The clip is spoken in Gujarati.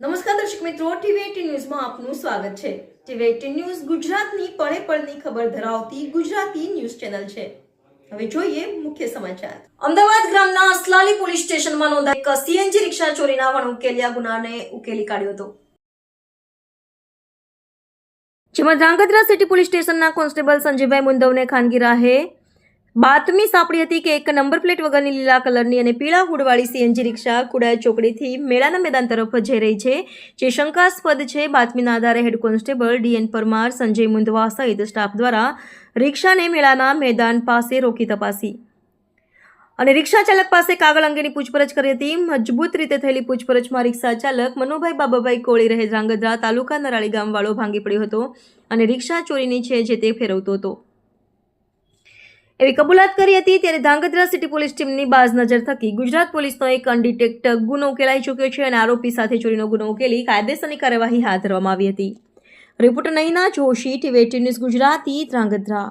નમસ્કાર દર્શક મિત્રો, ટીવી18 ન્યૂઝમાં આપનું સ્વાગત છે। ટીવી18 ન્યૂઝ ગુજરાતની પળે પળની ખબર ધરાવતી ગુજરાતી ન્યૂઝ ચેનલ છે। હવે જોઈએ મુખ્ય સમાચાર। અમદાવાદ ગ્રામના અસલાલી પોલીસ સ્ટેશનમાં નોંધાયેલ સીએનજી રિક્ષા ચોરીના વણઉકેલ્યા ગુનાને ઉકેલી કાઢ્યો હતો, જેમાં ધ્રાંગધ્રા સિટી પોલીસ સ્ટેશનના કોન્સ્ટેબલ સંજયભાઈ મુંદવને ખાનગી રાહે બાતમી સાંપડી હતી કે એક નંબર પ્લેટ વગરની લીલા કલરની અને પીળા હુડવાળી સીએનજી રિક્ષા કુડાય ચોકડીથી મેળાના મેદાન તરફ જઈ રહી છે, જે શંકાસ્પદ છે। બાતમીના આધારે head constable D N Parmar, Sanjay Mundva સહિત સ્ટાફ દ્વારા રિક્ષાને મેળાના મેદાન પાસે રોકી તપાસી અને રિક્ષા ચાલક પાસે કાગળ અંગેની પૂછપરછ કરી હતી। મજબૂત રીતે થયેલી પૂછપરછમાં રિક્ષા ચાલક મનોભાઈ બાબાભાઈ કોળી રહે ધ્રાંગધ્રા તાલુકા નરાળી ગામવાળો ભાંગી પડ્યો હતો અને રિક્ષા ચોરીની છે જે તે ફેરવતો હતો એવી કબૂલાત કરી હતી। ત્યારે ધ્રાંગધ્રા સિટી પોલીસ ટીમની બાજ નજર થકી ગુજરાત પોલીસનો એક અનડિટેક્ટ ગુનો ઉકેલાઈ ચૂક્યો છે અને આરોપી સાથે ચોરીનો ગુનો ઉકેલી કાયદેસરની કાર્યવાહી હાથ ધરવામાં આવી હતી। Reporter Naina Joshi, TV eighteen news Gujarati, Dhrangadhra.